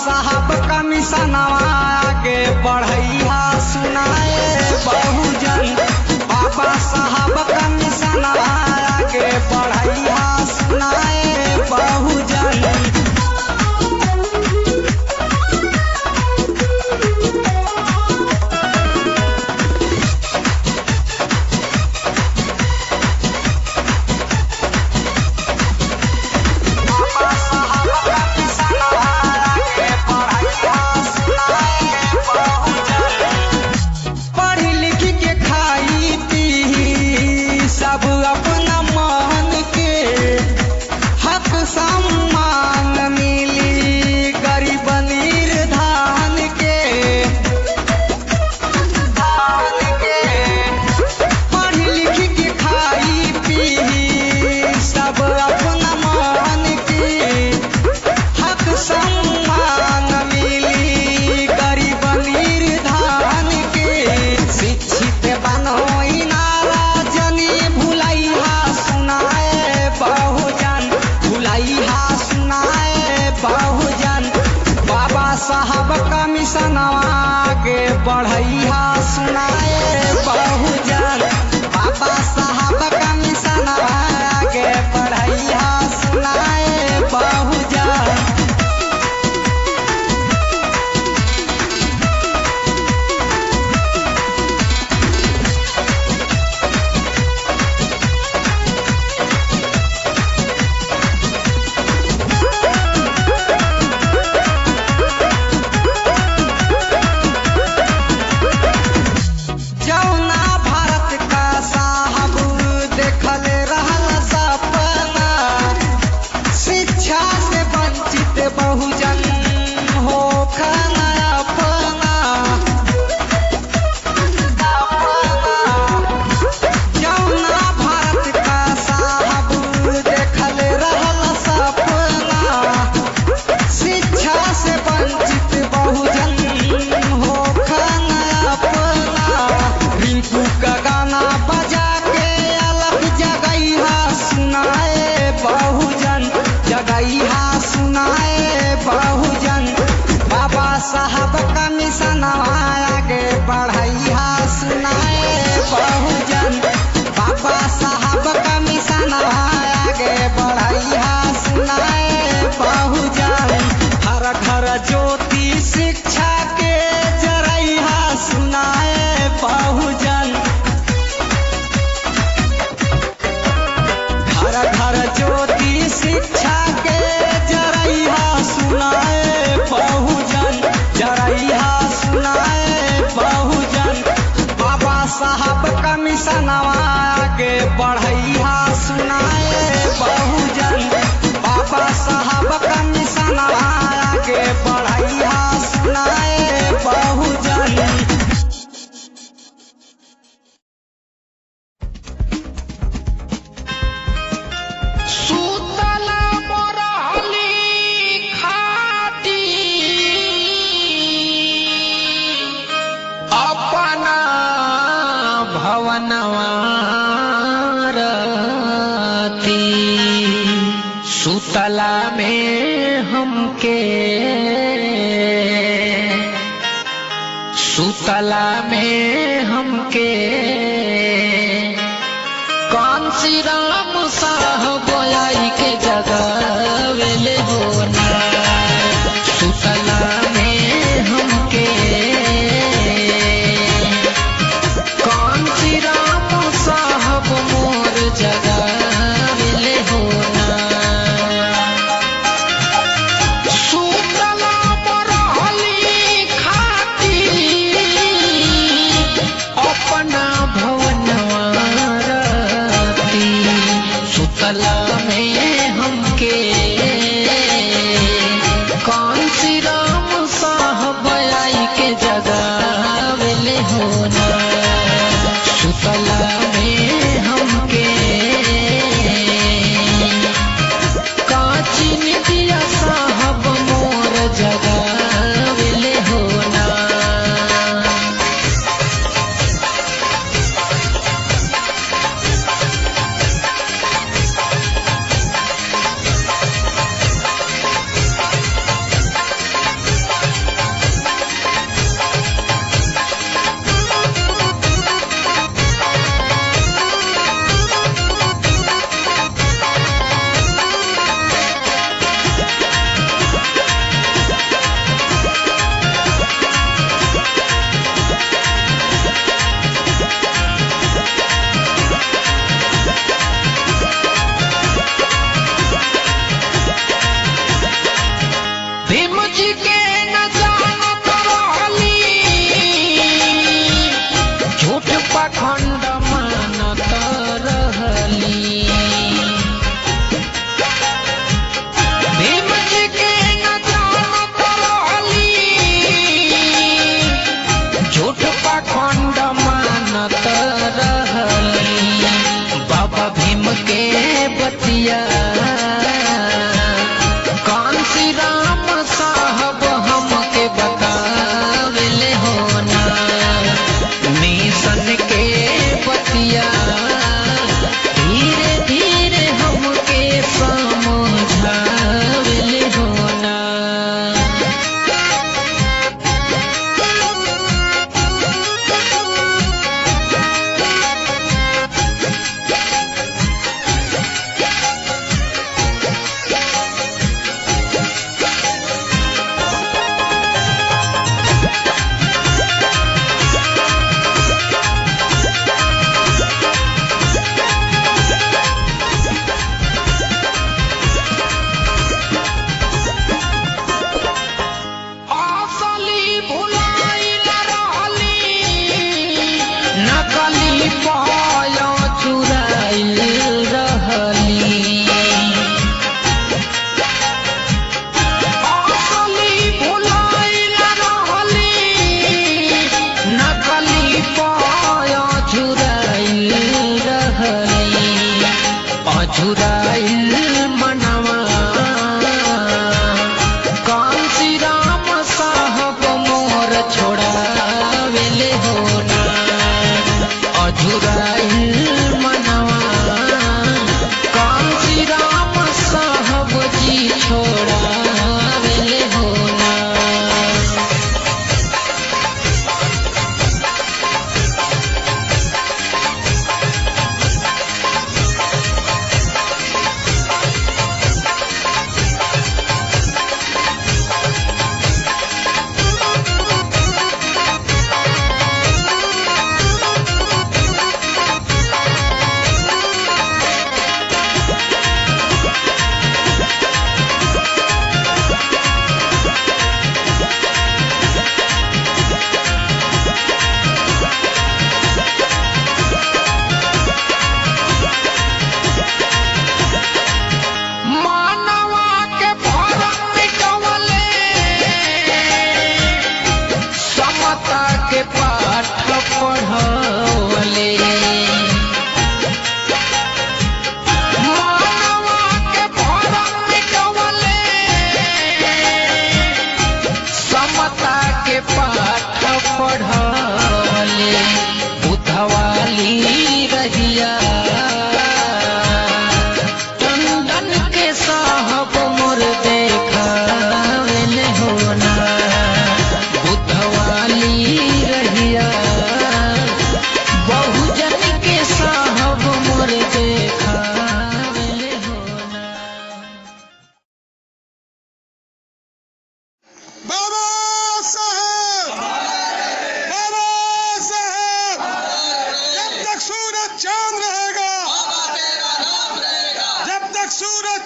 साहब कमिशनवा आगे बढ़ैया सुनाए बहुजन। बाबा साहब कमिशनवा आगे बढ़ैया सुनाए बहुजन। साहब कमिशनवा आगे बढ़ैया सुनाए बहुजन। बाबा साहब कमिशनवा आगे बढ़ैया सुनाए बहुजन। बहुजन हो खाना अपना जौना भारत का साहब देखल रहल सपना। शिक्षा से वंचित बहुजन हो खाना अपना। रिंकू का गाना बजा के अलग जगैया सुनाए बहुजन। जगैया सुनाए बहुजन। बाबा साहब कमिशनवा आगे बढ़ैया सुनाए बहुजन। बाबा साहब कमिशनवा आगे बढ़ैया सुनाए बहुजन। हर घर ज्योति शिक्षा के जरैया सुनाए बहुजन। घर घर ज्योति शिक्षा के जरैया सुनाए बहुजन। जरैया सुनाए बहुजन। बाबा साहब कमिशनवा आगे बढ़ैया सुनाए बहुजन। बाबा साहब कमिशनवा आगे बढ़ैया सुनाए बहुजन। सुतला में हमके सुतला में हमके कौन सी राम साहब आई के जगावेले होना। सुतला में हमके कौन सी राम साहब मोर जगावेले होना। सुतला में हमके कौन सी राम साहब आई के जगावेले होना। सुतला में हमके काची निदिया साहब मोर जगावेले होना।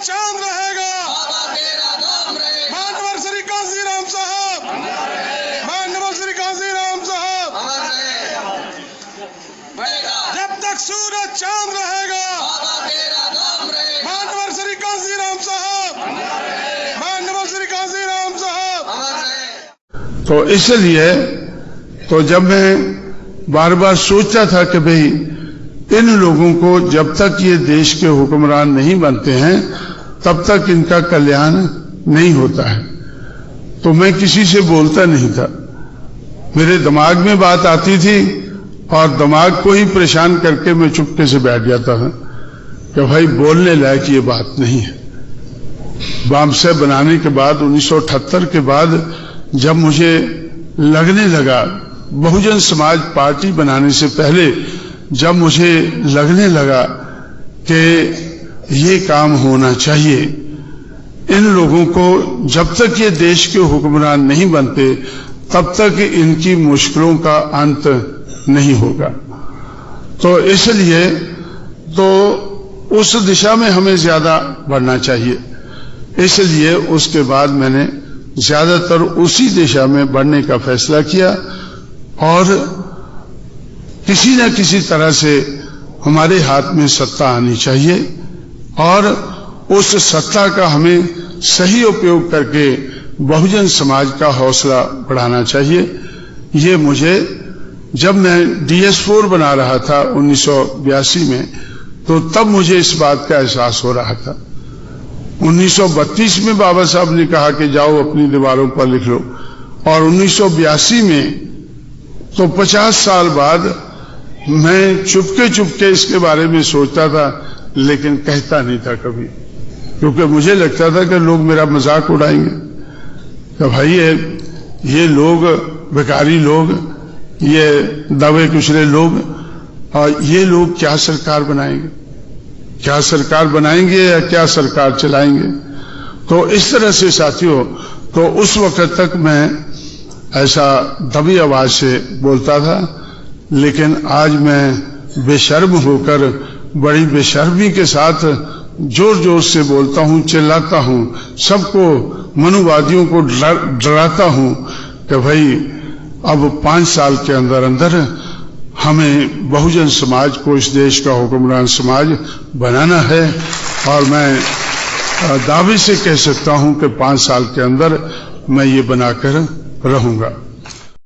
चांद रहेगा, बाबा तेरा नाम रहेगा, मानवर श्री कांसीराम साहब, मानवर श्री कांसीराम साहब, अमर रहेगा, जब तक सूरज चांद रहेगा, बाबा तेरा नाम रहेगा, मानवर श्री कांसीराम साहब, मानवर श्री कांसीराम साहब। अमर रहेगा। तो इसलिए तो जब मैं बार बार सोचता था कि भाई इन लोगों को जब तक ये देश के हुक्मरान नहीं बनते हैं तब तक इनका कल्याण नहीं होता है, तो मैं किसी से बोलता नहीं था। मेरे दिमाग में बात आती थी और दिमाग को ही परेशान करके मैं चुपके से बैठ जाता था कि भाई बोलने लायक ये बात नहीं है। बामसे बनाने के बाद 1978 के बाद जब मुझे लगने लगा, बहुजन समाज पार्टी बनाने से पहले जब मुझे लगने लगा कि ये काम होना चाहिए, इन लोगों को जब तक ये देश के हुक्मरान नहीं बनते तब तक इनकी मुश्किलों का अंत नहीं होगा, तो इसलिए तो उस दिशा में हमें ज्यादा बढ़ना चाहिए। इसलिए उसके बाद मैंने ज्यादातर उसी दिशा में बढ़ने का फैसला किया और किसी न किसी तरह से हमारे हाथ में सत्ता आनी चाहिए और उस सत्ता का हमें सही उपयोग करके बहुजन समाज का हौसला बढ़ाना चाहिए। ये मुझे जब मैं DS4 बना रहा था 1982 में, तो तब मुझे इस बात का एहसास हो रहा था। 1932 में बाबा साहब ने कहा कि जाओ अपनी दीवारों पर लिख लो, और 1982 में तो 50 साल बाद मैं चुपके चुपके इसके बारे में सोचता था, लेकिन कहता नहीं था कभी, क्योंकि मुझे लगता था कि लोग मेरा मजाक उड़ाएंगे कि भाई ये लोग बेकारी लोग, ये दबे कुचले लोग, और ये लोग क्या सरकार बनाएंगे, क्या सरकार बनाएंगे या क्या सरकार चलाएंगे। तो इस तरह से साथियों, तो उस वक्त तक मैं ऐसा दबी आवाज से बोलता था, लेकिन आज मैं बेशर्म होकर बड़ी बेशर्मी के साथ जोर जोर से बोलता हूं, चिल्लाता हूं, सबको मनुवादियों को डराता हूं कि भाई अब 5 साल के अंदर अंदर हमें बहुजन समाज को इस देश का हुक्मरान समाज बनाना है, और मैं दावे से कह सकता हूं कि 5 साल के अंदर मैं ये बनाकर रहूंगा।